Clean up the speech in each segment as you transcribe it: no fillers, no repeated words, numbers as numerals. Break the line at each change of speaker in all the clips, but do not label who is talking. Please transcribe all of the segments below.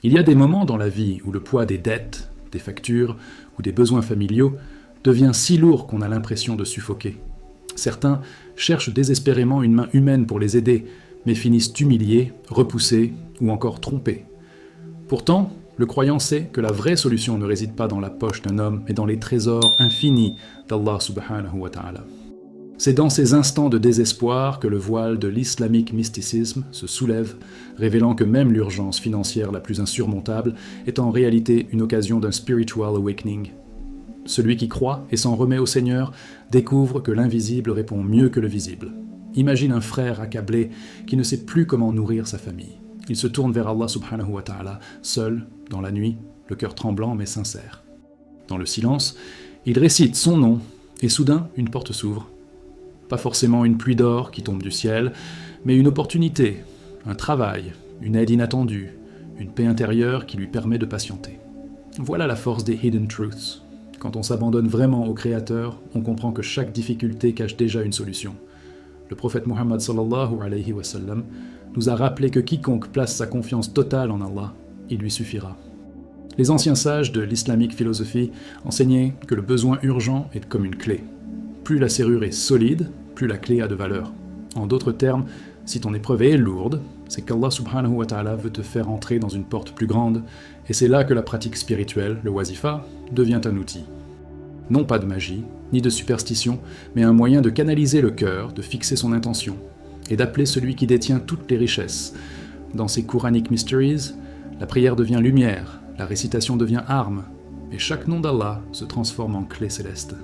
Il y a des moments dans la vie où le poids des dettes, des factures ou des besoins familiaux devient si lourd qu'on a l'impression de suffoquer. Certains cherchent désespérément une main humaine pour les aider, mais finissent humiliés, repoussés ou encore trompés. Pourtant, le croyant sait que la vraie solution ne réside pas dans la poche d'un homme, mais dans les trésors infinis d'Allah subhanahu wa ta'ala. C'est dans ces instants de désespoir que le voile de l'islamique mysticisme se soulève, révélant que même l'urgence financière la plus insurmontable est en réalité une occasion d'un spiritual awakening. Celui qui croit et s'en remet au Seigneur découvre que l'invisible répond mieux que le visible. Imagine un frère accablé qui ne sait plus comment nourrir sa famille. Il se tourne vers Allah subhanahu wa ta'ala, seul, dans la nuit, le cœur tremblant mais sincère. Dans le silence, il récite son nom et soudain une porte s'ouvre. Pas forcément une pluie d'or qui tombe du ciel, mais une opportunité, un travail, une aide inattendue, une paix intérieure qui lui permet de patienter. Voilà la force des Hidden Truths. Quand on s'abandonne vraiment au Créateur, on comprend que chaque difficulté cache déjà une solution. Le prophète Muhammad sallallahu alayhi wa sallam nous a rappelé que quiconque place sa confiance totale en Allah, il lui suffira. Les anciens sages de l'islamique philosophie enseignaient que le besoin urgent est comme une clé. Plus la serrure est solide, plus la clé a de valeur. En d'autres termes, si ton épreuve est lourde, c'est qu'Allah subhanahu wa ta'ala veut te faire entrer dans une porte plus grande, et c'est là que la pratique spirituelle, le wazifa, devient un outil. Non pas de magie, ni de superstition, mais un moyen de canaliser le cœur, de fixer son intention, et d'appeler celui qui détient toutes les richesses. Dans ces Quranic Mysteries, la prière devient lumière, la récitation devient arme, et chaque nom d'Allah se transforme en clé céleste.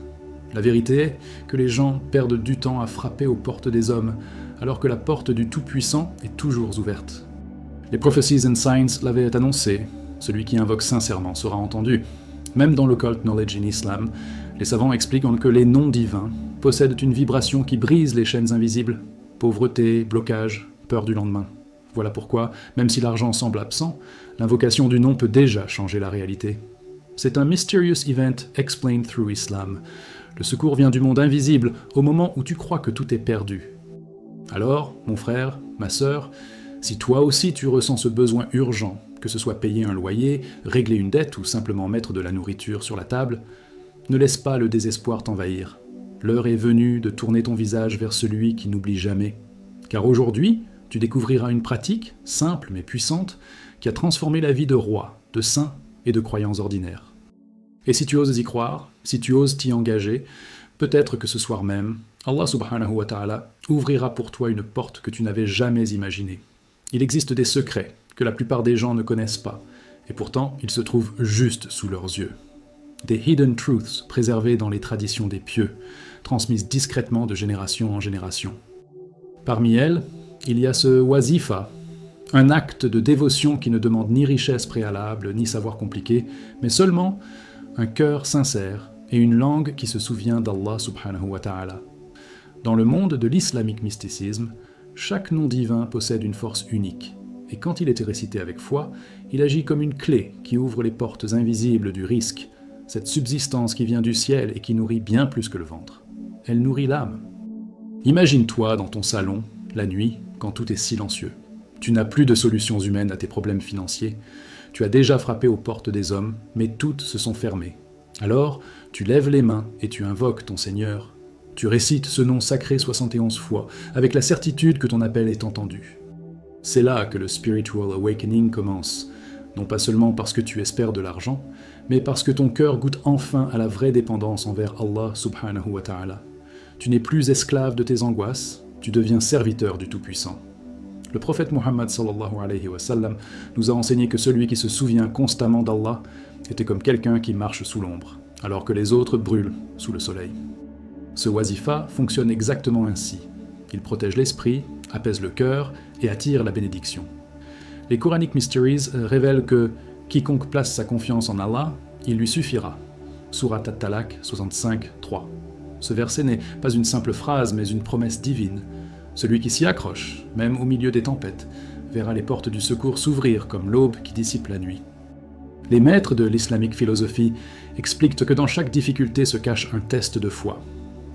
La vérité est que les gens perdent du temps à frapper aux portes des hommes, alors que la porte du Tout-Puissant est toujours ouverte. Les Prophecies and Signs l'avaient annoncé, celui qui invoque sincèrement sera entendu. Même dans l'occult knowledge in Islam, les savants expliquent que les noms divins possèdent une vibration qui brise les chaînes invisibles, pauvreté, blocage, peur du lendemain. Voilà pourquoi, même si l'argent semble absent, l'invocation du nom peut déjà changer la réalité. C'est un mysterious event explained through Islam. Le secours vient du monde invisible au moment où tu crois que tout est perdu. Alors, mon frère, ma sœur, si toi aussi tu ressens ce besoin urgent, que ce soit payer un loyer, régler une dette ou simplement mettre de la nourriture sur la table, ne laisse pas le désespoir t'envahir. L'heure est venue de tourner ton visage vers celui qui n'oublie jamais. Car aujourd'hui, tu découvriras une pratique, simple mais puissante, qui a transformé la vie de rois, de saints et de croyants ordinaires. Et si tu oses y croire, si tu oses t'y engager, peut-être que ce soir même, Allah subhanahu wa ta'ala ouvrira pour toi une porte que tu n'avais jamais imaginée. Il existe des secrets que la plupart des gens ne connaissent pas, et pourtant ils se trouvent juste sous leurs yeux. Des hidden truths préservés dans les traditions des pieux, transmises discrètement de génération en génération. Parmi elles, il y a ce wazifa, un acte de dévotion qui ne demande ni richesse préalable, ni savoir compliqué, mais seulement un cœur sincère et une langue qui se souvient d'Allah subhanahu wa ta'ala. Dans le monde de l'islamique mysticisme, chaque nom divin possède une force unique, et quand il est récité avec foi, il agit comme une clé qui ouvre les portes invisibles du risque, cette subsistance qui vient du ciel et qui nourrit bien plus que le ventre. Elle nourrit l'âme. Imagine-toi dans ton salon, la nuit, quand tout est silencieux. Tu n'as plus de solutions humaines à tes problèmes financiers. Tu as déjà frappé aux portes des hommes, mais toutes se sont fermées. Alors, tu lèves les mains et tu invoques ton Seigneur. Tu récites ce nom sacré 71 fois, avec la certitude que ton appel est entendu. C'est là que le spiritual awakening commence, non pas seulement parce que tu espères de l'argent, mais parce que ton cœur goûte enfin à la vraie dépendance envers Allah subhanahu wa ta'ala. Tu n'es plus esclave de tes angoisses, tu deviens serviteur du Tout-Puissant. Le prophète Muhammad sallallahu alayhi wa sallam nous a enseigné que celui qui se souvient constamment d'Allah était comme quelqu'un qui marche sous l'ombre, alors que les autres brûlent sous le soleil. Ce wazifa fonctionne exactement ainsi. Il protège l'esprit, apaise le cœur et attire la bénédiction. Les Quranic Mysteries révèlent que quiconque place sa confiance en Allah, il lui suffira. Surat At-Talaq 65, 3. Ce verset n'est pas une simple phrase, mais une promesse divine. Celui qui s'y accroche, même au milieu des tempêtes, verra les portes du secours s'ouvrir comme l'aube qui dissipe la nuit. Les maîtres de l'islamique philosophie expliquent que dans chaque difficulté se cache un test de foi.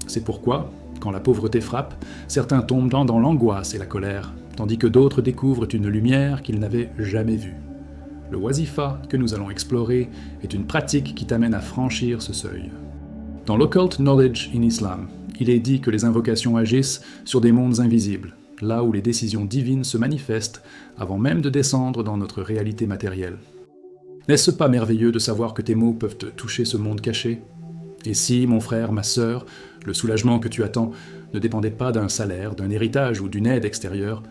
C'est pourquoi, quand la pauvreté frappe, certains tombent dans l'angoisse et la colère, tandis que d'autres découvrent une lumière qu'ils n'avaient jamais vue. Le wazifa que nous allons explorer est une pratique qui t'amène à franchir ce seuil. Dans l'Occult Knowledge in Islam, il est dit que les invocations agissent sur des mondes invisibles, là où les décisions divines se manifestent avant même de descendre dans notre réalité matérielle. N'est-ce pas merveilleux de savoir que tes mots peuvent toucher ce monde caché ? Et si, mon frère, ma sœur, le soulagement que tu attends ne dépendait pas d'un salaire, d'un héritage ou d'une aide extérieure,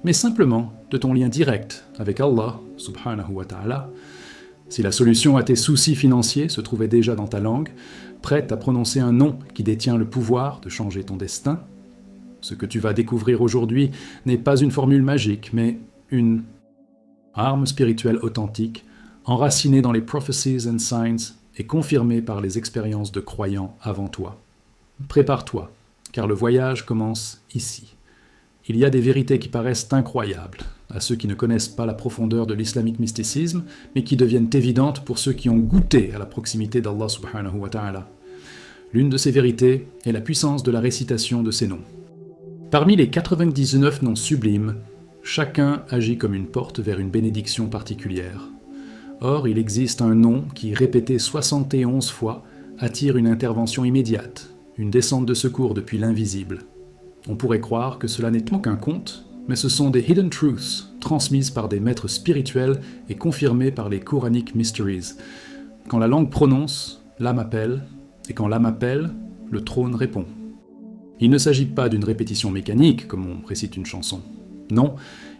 mais simplement de ton lien direct avec Allah, subhanahu wa ta'ala, si la solution à tes soucis financiers se trouvait déjà dans ta langue, prête à prononcer un nom qui détient le pouvoir de changer ton destin, ce que tu vas découvrir aujourd'hui n'est pas une formule magique, mais une arme spirituelle authentique, enracinée dans les prophecies and signs et confirmée par les expériences de croyants avant toi. Prépare-toi, car le voyage commence ici. Il y a des vérités qui paraissent incroyables à ceux qui ne connaissent pas la profondeur de l'islamique mysticisme, mais qui deviennent évidentes pour ceux qui ont goûté à la proximité d'Allah subhanahu wa ta'ala. L'une de ces vérités est la puissance de la récitation de ces noms. Parmi les 99 noms sublimes, chacun agit comme une porte vers une bénédiction particulière. Or, il existe un nom qui, répété 71 fois, attire une intervention immédiate, une descente de secours depuis l'invisible. On pourrait croire que cela n'est qu'un conte, mais ce sont des hidden truths transmises par des maîtres spirituels et confirmées par les Quranic Mysteries. Quand la langue prononce, l'âme appelle, et quand l'âme appelle, le trône répond. Il ne s'agit pas d'une répétition mécanique, comme on récite une chanson. Non,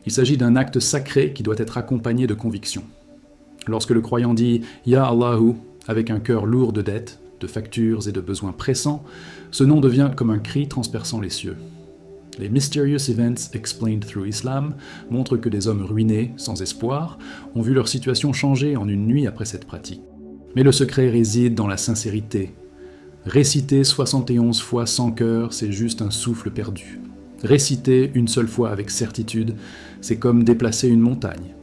il s'agit d'un acte sacré qui doit être accompagné de conviction. Lorsque le croyant dit « Ya Allahu » avec un cœur lourd de dettes, de factures et de besoins pressants, ce nom devient comme un cri transperçant les cieux. Les Mysterious Events Explained Through Islam montrent que des hommes ruinés, sans espoir, ont vu leur situation changer en une nuit après cette pratique. Mais le secret réside dans la sincérité. Réciter 71 fois sans cœur, c'est juste un souffle perdu. Réciter une seule fois avec certitude, c'est comme déplacer une montagne.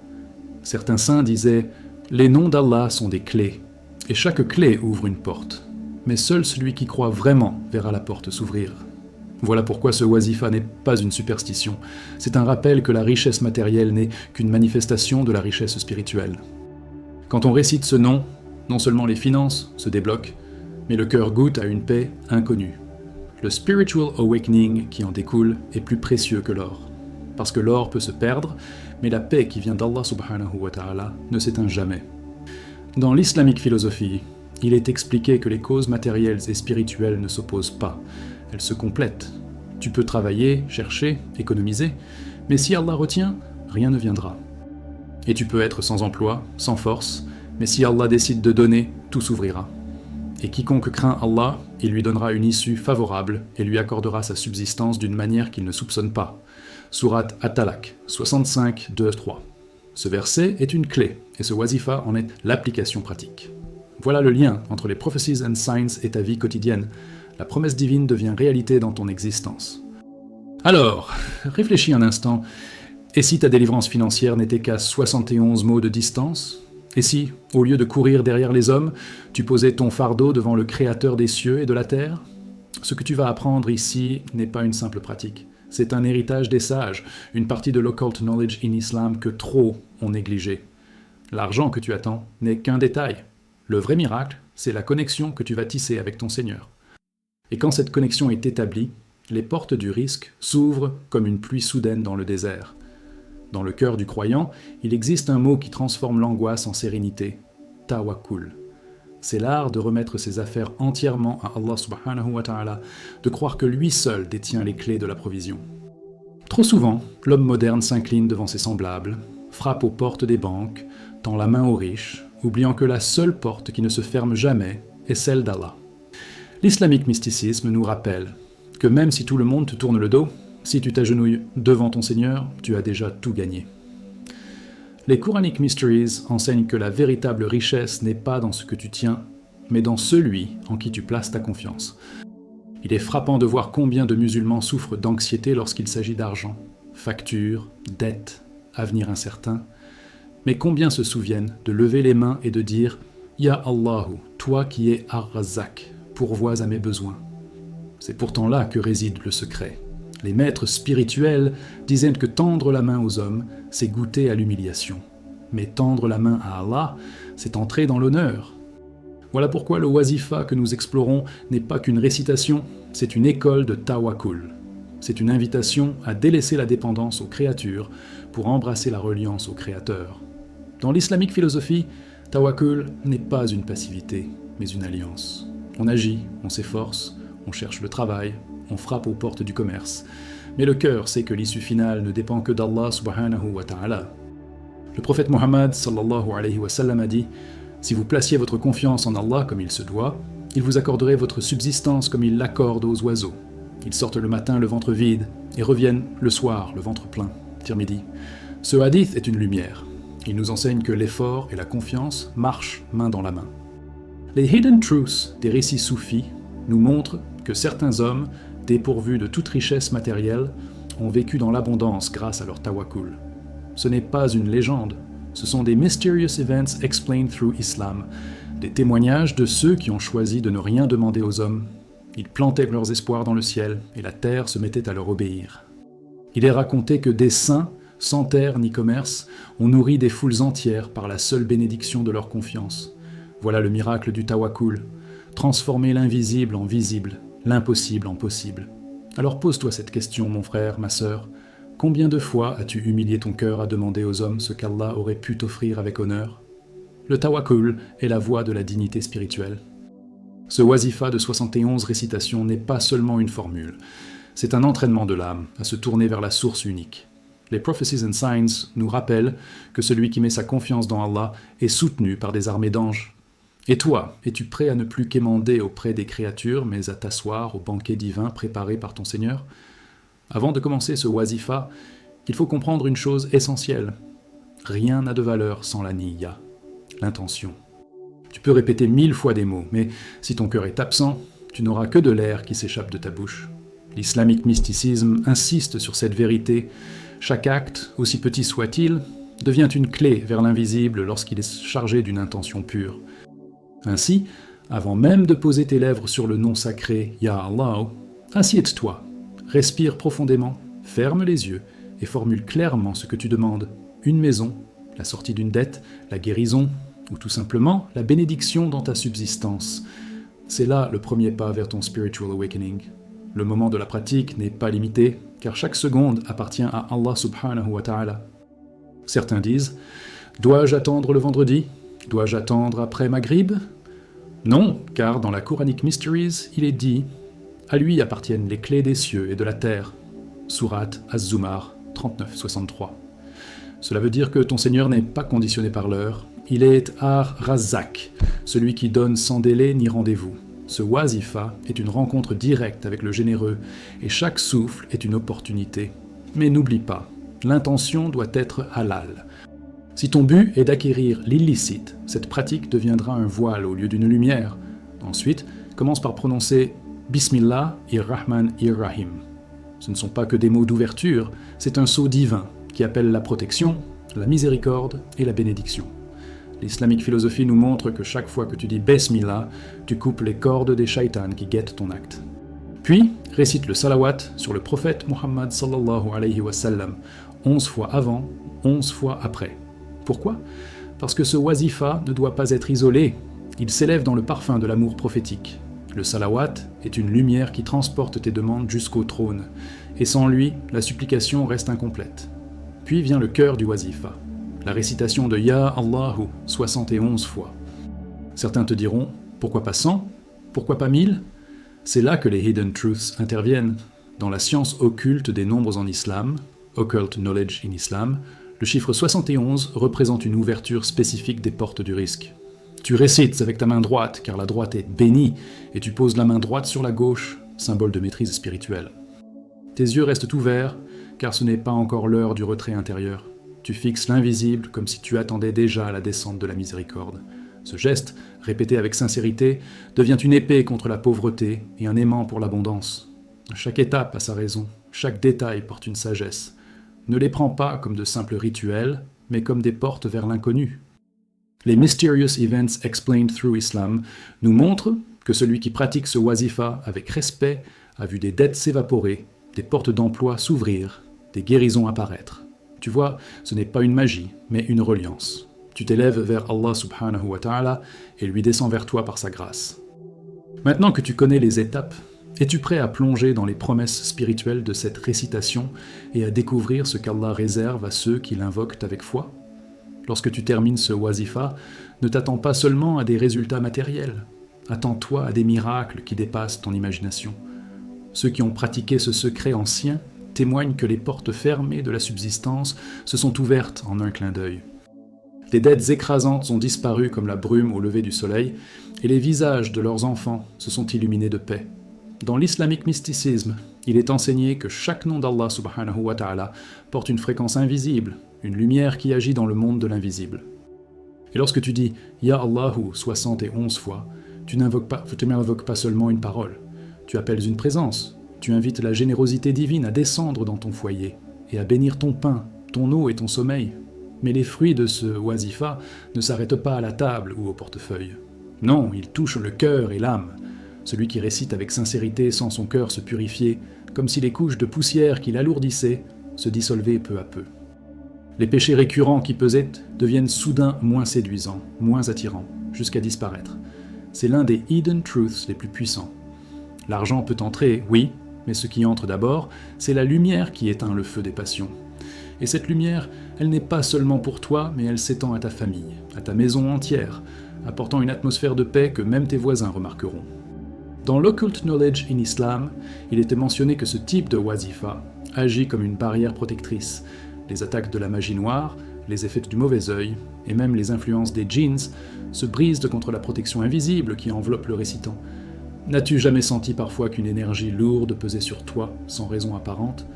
Certains saints disaient « Les noms d'Allah sont des clés, et chaque clé ouvre une porte. Mais seul celui qui croit vraiment verra la porte s'ouvrir. » Voilà pourquoi ce wazifa n'est pas une superstition. C'est un rappel que la richesse matérielle n'est qu'une manifestation de la richesse spirituelle. Quand on récite ce nom, non seulement les finances se débloquent, mais le cœur goûte à une paix inconnue. Le spiritual awakening qui en découle est plus précieux que l'or. Parce que l'or peut se perdre, mais la paix qui vient d'Allah subhanahu wa ta'ala ne s'éteint jamais. Dans l'islamique philosophie, il est expliqué que les causes matérielles et spirituelles ne s'opposent pas, elles se complètent. Tu peux travailler, chercher, économiser, mais si Allah retient, rien ne viendra. Et tu peux être sans emploi, sans force, mais si Allah décide de donner, tout s'ouvrira. Et quiconque craint Allah, il lui donnera une issue favorable et lui accordera sa subsistance d'une manière qu'il ne soupçonne pas. Sourate At-Talaq, 65, 2, 3. Ce verset est une clé, et ce wazifa en est l'application pratique. Voilà le lien entre les prophecies and signs et ta vie quotidienne. La promesse divine devient réalité dans ton existence. Alors, réfléchis un instant, et si ta délivrance financière n'était qu'à 71 mots de distance ? Et si, au lieu de courir derrière les hommes, tu posais ton fardeau devant le Créateur des cieux et de la terre ? Ce que tu vas apprendre ici n'est pas une simple pratique. C'est un héritage des sages, une partie de l'occult knowledge in Islam que trop ont négligé. L'argent que tu attends n'est qu'un détail. Le vrai miracle, c'est la connexion que tu vas tisser avec ton Seigneur. Et quand cette connexion est établie, les portes du risque s'ouvrent comme une pluie soudaine dans le désert. Dans le cœur du croyant, il existe un mot qui transforme l'angoisse en sérénité, tawakkul. C'est l'art de remettre ses affaires entièrement à Allah subhanahu wa ta'ala, de croire que lui seul détient les clés de la provision. Trop souvent, l'homme moderne s'incline devant ses semblables, frappe aux portes des banques, tend la main aux riches, oubliant que la seule porte qui ne se ferme jamais est celle d'Allah. L'islamique mysticisme nous rappelle que même si tout le monde te tourne le dos, si tu t'agenouilles devant ton Seigneur, tu as déjà tout gagné. Les Quranic Mysteries enseignent que la véritable richesse n'est pas dans ce que tu tiens, mais dans celui en qui tu places ta confiance. Il est frappant de voir combien de musulmans souffrent d'anxiété lorsqu'il s'agit d'argent, factures, dettes, avenir incertain, mais combien se souviennent de lever les mains et de dire « Ya Allahu, toi qui es Ar-Razzaq, pourvois à mes besoins ». C'est pourtant là que réside le secret. Les maîtres spirituels disaient que tendre la main aux hommes, c'est goûter à l'humiliation. Mais tendre la main à Allah, c'est entrer dans l'honneur. Voilà pourquoi le wazifa que nous explorons n'est pas qu'une récitation, c'est une école de tawakkul. C'est une invitation à délaisser la dépendance aux créatures pour embrasser la reliance au Créateur. Dans l'islamique philosophie, tawakkul n'est pas une passivité, mais une alliance. On agit, on s'efforce, on cherche le travail, on frappe aux portes du commerce. Mais le cœur sait que l'issue finale ne dépend que d'Allah subhanahu wa ta'ala. Le prophète Mohammed sallallahu alayhi wa sallam a dit « Si vous placiez votre confiance en Allah comme il se doit, il vous accorderait votre subsistance comme il l'accorde aux oiseaux. Ils sortent le matin le ventre vide et reviennent le soir le ventre plein. » Tirmidhi. Ce hadith est une lumière. Il nous enseigne que l'effort et la confiance marchent main dans la main. Les hidden truths des récits soufis nous montrent que certains hommes, dépourvus de toute richesse matérielle, ont vécu dans l'abondance grâce à leur tawakkul. Ce n'est pas une légende, ce sont des mysterious events explained through Islam, des témoignages de ceux qui ont choisi de ne rien demander aux hommes. Ils plantaient leurs espoirs dans le ciel et la terre se mettait à leur obéir. Il est raconté que des saints, sans terre ni commerce, ont nourri des foules entières par la seule bénédiction de leur confiance. Voilà le miracle du tawakkul, transformer l'invisible en visible, l'impossible en possible. Alors pose-toi cette question, mon frère, ma sœur. Combien de fois as-tu humilié ton cœur à demander aux hommes ce qu'Allah aurait pu t'offrir avec honneur? Le tawakkul est la voie de la dignité spirituelle. Ce wazifa de 71 récitations n'est pas seulement une formule, c'est un entraînement de l'âme à se tourner vers la source unique. Les Prophecies and Signs nous rappellent que celui qui met sa confiance dans Allah est soutenu par des armées d'anges. Et toi, es-tu prêt à ne plus quémander auprès des créatures, mais à t'asseoir au banquet divin préparé par ton Seigneur? Avant de commencer ce wazifa, il faut comprendre une chose essentielle. Rien n'a de valeur sans la niyya, l'intention. Tu peux répéter 1000 fois des mots, mais si ton cœur est absent, tu n'auras que de l'air qui s'échappe de ta bouche. L'islamique mysticisme insiste sur cette vérité. Chaque acte, aussi petit soit-il, devient une clé vers l'invisible lorsqu'il est chargé d'une intention pure. Ainsi, avant même de poser tes lèvres sur le nom sacré « Ya Allah », assieds-toi, respire profondément, ferme les yeux et formule clairement ce que tu demandes. Une maison, la sortie d'une dette, la guérison, ou tout simplement la bénédiction dans ta subsistance. C'est là le premier pas vers ton spiritual awakening. Le moment de la pratique n'est pas limité, car chaque seconde appartient à Allah subhanahu wa ta'ala. Certains disent « Dois-je attendre le vendredi ? Dois-je attendre après Maghrib ?» Non, car dans la Quranic Mysteries, il est dit « À lui appartiennent les clés des cieux et de la terre. » Surat Az-Zumar 39-63. Cela veut dire que ton Seigneur n'est pas conditionné par l'heure. Il est Ar-Razzaq, celui qui donne sans délai ni rendez-vous. Ce wazifa est une rencontre directe avec le généreux, et chaque souffle est une opportunité. Mais n'oublie pas, l'intention doit être halal. Si ton but est d'acquérir l'illicite, cette pratique deviendra un voile au lieu d'une lumière. Ensuite, commence par prononcer « Bismillah ir-Rahman ir-Rahim ». Ce ne sont pas que des mots d'ouverture, c'est un sceau divin qui appelle la protection, la miséricorde et la bénédiction. L'islamique philosophie nous montre que chaque fois que tu dis « Bismillah », tu coupes les cordes des shaitans qui guettent ton acte. Puis, récite le salawat sur le prophète Muhammad sallallahu alayhi wa sallam, 11 fois avant, 11 fois après. Pourquoi ? Parce que ce wazifa ne doit pas être isolé, il s'élève dans le parfum de l'amour prophétique. Le salawat est une lumière qui transporte tes demandes jusqu'au trône, et sans lui, la supplication reste incomplète. Puis vient le cœur du wazifa, la récitation de Ya Allahu 71 fois. Certains te diront, pourquoi pas 100 ? Pourquoi pas 1000 ? C'est là que les hidden truths interviennent. Dans la science occulte des nombres en islam, Occult Knowledge in Islam, le chiffre 71 représente une ouverture spécifique des portes du risque. Tu récites avec ta main droite, car la droite est bénie, et tu poses la main droite sur la gauche, symbole de maîtrise spirituelle. Tes yeux restent ouverts, car ce n'est pas encore l'heure du retrait intérieur. Tu fixes l'invisible comme si tu attendais déjà la descente de la miséricorde. Ce geste, répété avec sincérité, devient une épée contre la pauvreté et un aimant pour l'abondance. Chaque étape a sa raison, chaque détail porte une sagesse. Ne les prends pas comme de simples rituels, mais comme des portes vers l'inconnu. Les Mysterious Events Explained Through Islam nous montrent que celui qui pratique ce wazifa avec respect a vu des dettes s'évaporer, des portes d'emploi s'ouvrir, des guérisons apparaître. Tu vois, ce n'est pas une magie, mais une reliance. Tu t'élèves vers Allah subhanahu wa ta'ala et lui descends vers toi par sa grâce. Maintenant que tu connais les étapes, es-tu prêt à plonger dans les promesses spirituelles de cette récitation et à découvrir ce qu'Allah réserve à ceux qui l'invoquent avec foi? Lorsque tu termines ce wazifa, ne t'attends pas seulement à des résultats matériels. Attends-toi à des miracles qui dépassent ton imagination. Ceux qui ont pratiqué ce secret ancien témoignent que les portes fermées de la subsistance se sont ouvertes en un clin d'œil. Les dettes écrasantes ont disparu comme la brume au lever du soleil, et les visages de leurs enfants se sont illuminés de paix. Dans l'islamique mysticisme, il est enseigné que chaque nom d'Allah subhanahu wa ta'ala porte une fréquence invisible, une lumière qui agit dans le monde de l'invisible. Et lorsque tu dis « Ya Allahu » 71 fois, tu n'invoques pas seulement une parole, tu appelles une présence, tu invites la générosité divine à descendre dans ton foyer et à bénir ton pain, ton eau et ton sommeil. Mais les fruits de ce wazifa ne s'arrêtent pas à la table ou au portefeuille. Non, ils touchent le cœur et l'âme. Celui qui récite avec sincérité sent son cœur se purifier, comme si les couches de poussière qui l'alourdissaient se dissolvaient peu à peu. Les péchés récurrents qui pesaient deviennent soudain moins séduisants, moins attirants, jusqu'à disparaître. C'est l'un des hidden truths les plus puissants. L'argent peut entrer, oui, mais ce qui entre d'abord, c'est la lumière qui éteint le feu des passions. Et cette lumière, elle n'est pas seulement pour toi, mais elle s'étend à ta famille, à ta maison entière, apportant une atmosphère de paix que même tes voisins remarqueront. Dans l'Occult Knowledge in Islam, il était mentionné que ce type de wazifa agit comme une barrière protectrice. Les attaques de la magie noire, les effets du mauvais œil, et même les influences des djinns se brisent contre la protection invisible qui enveloppe le récitant. N'as-tu jamais senti parfois qu'une énergie lourde pesait sur toi, sans raison apparente ?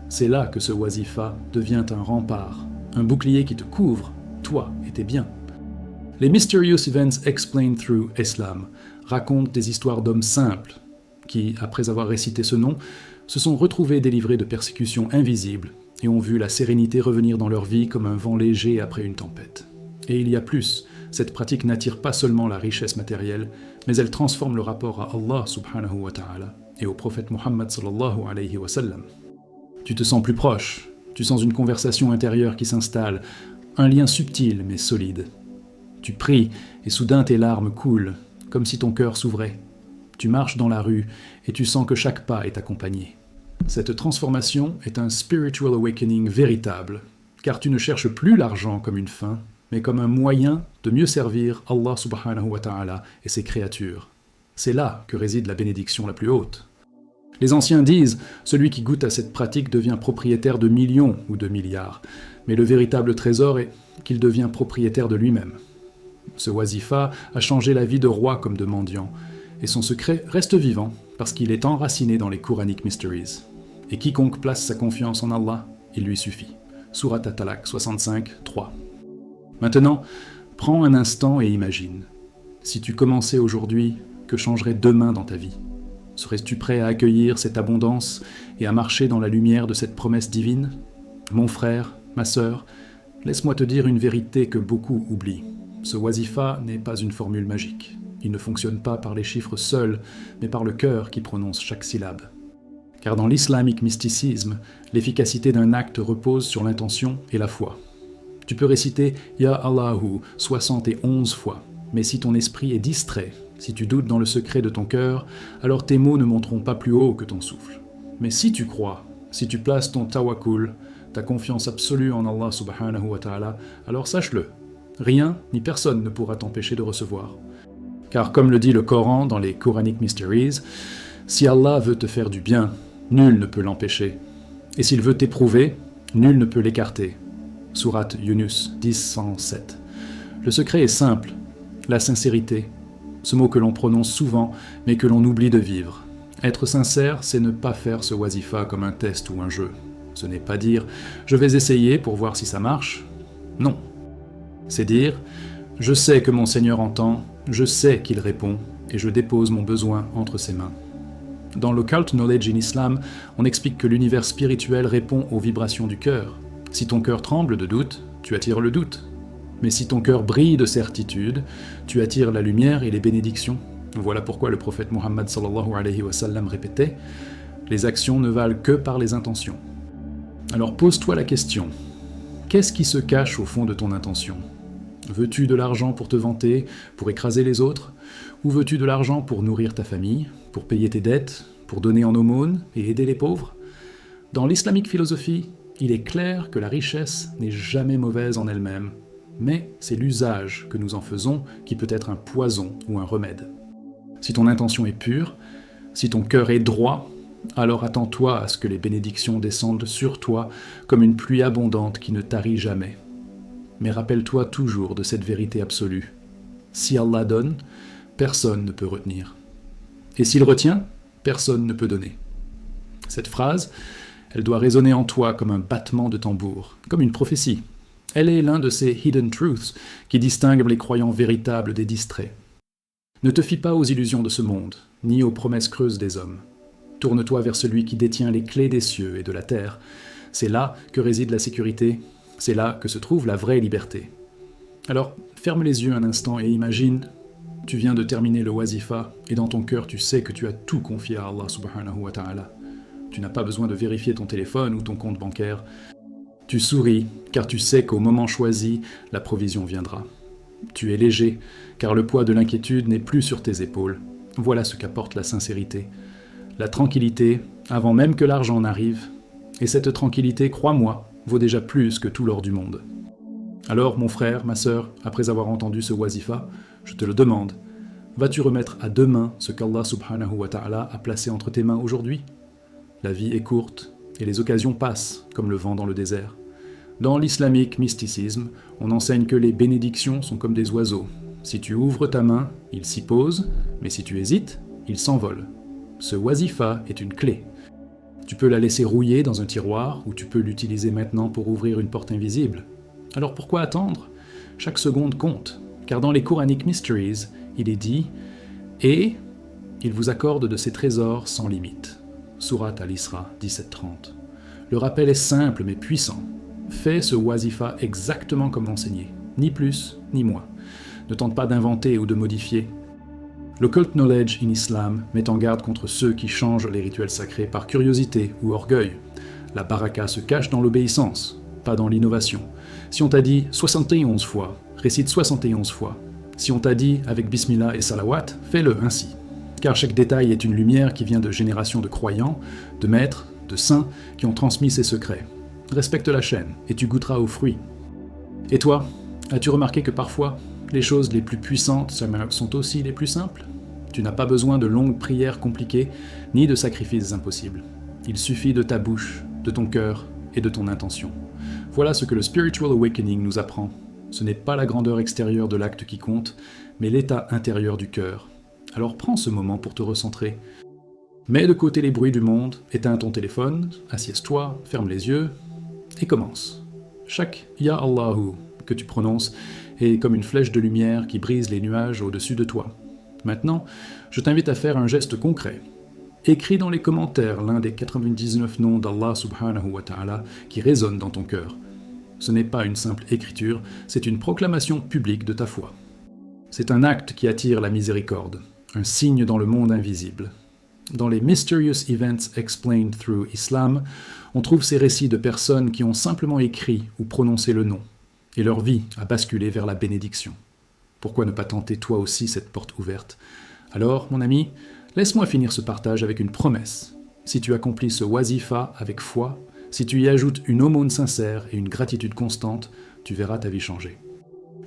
C'est là que ce wazifa devient un rempart, un bouclier qui te couvre, toi et tes biens. Les Mysterious Events Explained Through Islam racontent des histoires d'hommes simples qui, après avoir récité ce nom, se sont retrouvés délivrés de persécutions invisibles et ont vu la sérénité revenir dans leur vie comme un vent léger après une tempête. Et il y a plus, cette pratique n'attire pas seulement la richesse matérielle, mais elle transforme le rapport à Allah subhanahu wa ta'ala et au prophète Muhammad sallallahu alayhi wa sallam. Tu te sens plus proche, tu sens une conversation intérieure qui s'installe, un lien subtil mais solide. Tu pries et soudain tes larmes coulent, comme si ton cœur s'ouvrait. Tu marches dans la rue et tu sens que chaque pas est accompagné. Cette transformation est un spiritual awakening véritable, car tu ne cherches plus l'argent comme une fin, mais comme un moyen de mieux servir Allah subhanahu wa ta'ala et ses créatures. C'est là que réside la bénédiction la plus haute. Les anciens disent « Celui qui goûte à cette pratique devient propriétaire de millions ou de milliards », mais le véritable trésor est qu'il devient propriétaire de lui-même. Ce wazifa a changé la vie de rois comme de mendiants, et son secret reste vivant parce qu'il est enraciné dans les Quranic Mysteries. Et quiconque place sa confiance en Allah, il lui suffit. Surat At-Talaq 65, 3. Maintenant, prends un instant et imagine. Si tu commençais aujourd'hui, que changerait demain dans ta vie ? Serais-tu prêt à accueillir cette abondance et à marcher dans la lumière de cette promesse divine ? Mon frère, ma sœur, laisse-moi te dire une vérité que beaucoup oublient. Ce wazifa n'est pas une formule magique. Il ne fonctionne pas par les chiffres seuls, mais par le cœur qui prononce chaque syllabe. Car dans l'islamique mysticisme, l'efficacité d'un acte repose sur l'intention et la foi. Tu peux réciter « Ya Allahu » 71 fois, mais si ton esprit est distrait, si tu doutes dans le secret de ton cœur, alors tes mots ne monteront pas plus haut que ton souffle. Mais si tu crois, si tu places ton tawakkul, ta confiance absolue en Allah subhanahu wa ta'ala, alors sache-le, rien ni personne ne pourra t'empêcher de recevoir. Car comme le dit le Coran dans les Quranic Mysteries, si Allah veut te faire du bien, nul ne peut l'empêcher. Et s'il veut t'éprouver, nul ne peut l'écarter. Surat Yunus 10:107. Le secret est simple, la sincérité. Ce mot que l'on prononce souvent, mais que l'on oublie de vivre. Être sincère, c'est ne pas faire ce wazifa comme un test ou un jeu. Ce n'est pas dire « je vais essayer pour voir si ça marche ». Non. C'est dire « je sais que mon Seigneur entend, je sais qu'il répond, et je dépose mon besoin entre ses mains ». Dans l'Occult Knowledge in Islam, on explique que l'univers spirituel répond aux vibrations du cœur. Si ton cœur tremble de doute, tu attires le doute. Mais si ton cœur brille de certitude, tu attires la lumière et les bénédictions. Voilà pourquoi le prophète Muhammad sallallahu alayhi wa sallam répétait « Les actions ne valent que par les intentions ». Alors pose-toi la question, qu'est-ce qui se cache au fond de ton intention? Veux-tu de l'argent pour te vanter, pour écraser les autres? Ou veux-tu de l'argent pour nourrir ta famille, pour payer tes dettes, pour donner en aumône et aider les pauvres? Dans l'islamique philosophie, il est clair que la richesse n'est jamais mauvaise en elle-même, mais c'est l'usage que nous en faisons qui peut être un poison ou un remède. Si ton intention est pure, si ton cœur est droit, alors attends-toi à ce que les bénédictions descendent sur toi comme une pluie abondante qui ne tarit jamais. Mais rappelle-toi toujours de cette vérité absolue. Si Allah donne, personne ne peut retenir. Et s'il retient, personne ne peut donner. Cette phrase, elle doit résonner en toi comme un battement de tambour, comme une prophétie. Elle est l'un de ces hidden truths qui distinguent les croyants véritables des distraits. Ne te fie pas aux illusions de ce monde, ni aux promesses creuses des hommes. Tourne-toi vers celui qui détient les clés des cieux et de la terre. C'est là que réside la sécurité, c'est là que se trouve la vraie liberté. Alors, ferme les yeux un instant et imagine, tu viens de terminer le wazifa et dans ton cœur tu sais que tu as tout confié à Allah subhanahu wa ta'ala. Tu n'as pas besoin de vérifier ton téléphone ou ton compte bancaire. Tu souris car tu sais qu'au moment choisi, la provision viendra. Tu es léger car le poids de l'inquiétude n'est plus sur tes épaules. Voilà ce qu'apporte la sincérité. La tranquillité, avant même que l'argent n'arrive. Et cette tranquillité, crois-moi, vaut déjà plus que tout l'or du monde. Alors, mon frère, ma sœur, après avoir entendu ce wazifa, je te le demande, vas-tu remettre à deux mains ce qu'Allah subhanahu wa ta'ala a placé entre tes mains aujourd'hui? La vie est courte, et les occasions passent, comme le vent dans le désert. Dans l'islamique mysticisme, on enseigne que les bénédictions sont comme des oiseaux. Si tu ouvres ta main, ils s'y posent, mais si tu hésites, ils s'envolent. Ce wazifa est une clé. Tu peux la laisser rouiller dans un tiroir, ou tu peux l'utiliser maintenant pour ouvrir une porte invisible. Alors pourquoi attendre? Chaque seconde compte, car dans les Quranic Mysteries, il est dit « Et il vous accorde de ses trésors sans limite ». Sourate Al-Isra 17-30. Le rappel est simple mais puissant. Fais ce wazifa exactement comme enseigné, ni plus ni moins. Ne tente pas d'inventer ou de modifier. L'occult knowledge in Islam met en garde contre ceux qui changent les rituels sacrés par curiosité ou orgueil. La baraka se cache dans l'obéissance, pas dans l'innovation. Si on t'a dit 71 fois, récite 71 fois. Si on t'a dit avec Bismillah et Salawat, fais-le ainsi. Car chaque détail est une lumière qui vient de générations de croyants, de maîtres, de saints qui ont transmis ces secrets. Respecte la chaîne et tu goûteras aux fruits. Et toi, as-tu remarqué que parfois, les choses les plus puissantes sont aussi les plus simples? Tu n'as pas besoin de longues prières compliquées, ni de sacrifices impossibles. Il suffit de ta bouche, de ton cœur et de ton intention. Voilà ce que le Spiritual Awakening nous apprend. Ce n'est pas la grandeur extérieure de l'acte qui compte, mais l'état intérieur du cœur. Alors prends ce moment pour te recentrer. Mets de côté les bruits du monde, éteins ton téléphone, assieds-toi, ferme les yeux et commence. Chaque « Ya Allahu » que tu prononces est comme une flèche de lumière qui brise les nuages au-dessus de toi. Maintenant, je t'invite à faire un geste concret. Écris dans les commentaires l'un des 99 noms d'Allah subhanahu wa ta'ala qui résonnent dans ton cœur. Ce n'est pas une simple écriture, c'est une proclamation publique de ta foi. C'est un acte qui attire la miséricorde, un signe dans le monde invisible. Dans les Mysterious Events Explained Through Islam, on trouve ces récits de personnes qui ont simplement écrit ou prononcé le nom, et leur vie a basculé vers la bénédiction. Pourquoi ne pas tenter toi aussi cette porte ouverte? Alors, mon ami, laisse-moi finir ce partage avec une promesse. Si tu accomplis ce wazifa avec foi, si tu y ajoutes une aumône sincère et une gratitude constante, tu verras ta vie changer.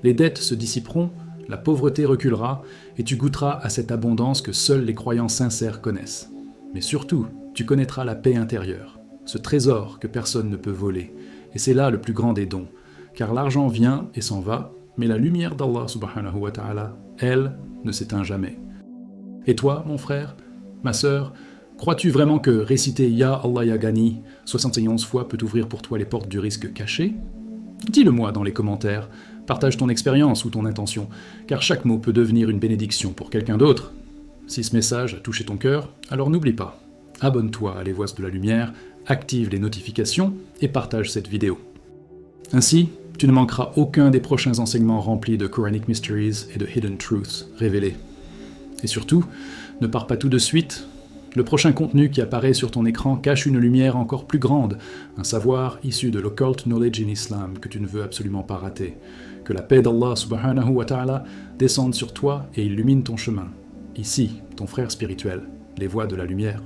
Les dettes se dissiperont, la pauvreté reculera, et tu goûteras à cette abondance que seuls les croyants sincères connaissent. Mais surtout, tu connaîtras la paix intérieure, ce trésor que personne ne peut voler. Et c'est là le plus grand des dons, car l'argent vient et s'en va, mais la lumière d'Allah subhanahu wa ta'ala, elle, ne s'éteint jamais. Et toi, mon frère, ma sœur, crois-tu vraiment que réciter Ya Allah Ya Ghani 71 fois peut ouvrir pour toi les portes du risque caché? Dis-le-moi dans les commentaires, partage ton expérience ou ton intention, car chaque mot peut devenir une bénédiction pour quelqu'un d'autre. Si ce message a touché ton cœur, alors n'oublie pas, abonne-toi à Les Voix de la Lumière, active les notifications et partage cette vidéo. Ainsi, tu ne manqueras aucun des prochains enseignements remplis de Quranic Mysteries et de Hidden Truths révélés. Et surtout, ne pars pas tout de suite, Le prochain contenu qui apparaît sur ton écran cache une lumière encore plus grande, un savoir issu de l'occult knowledge in Islam que tu ne veux absolument pas rater. Que la paix d'Allah subhanahu wa ta'ala descende sur toi et illumine ton chemin. Ici, ton frère spirituel, les voies de la lumière.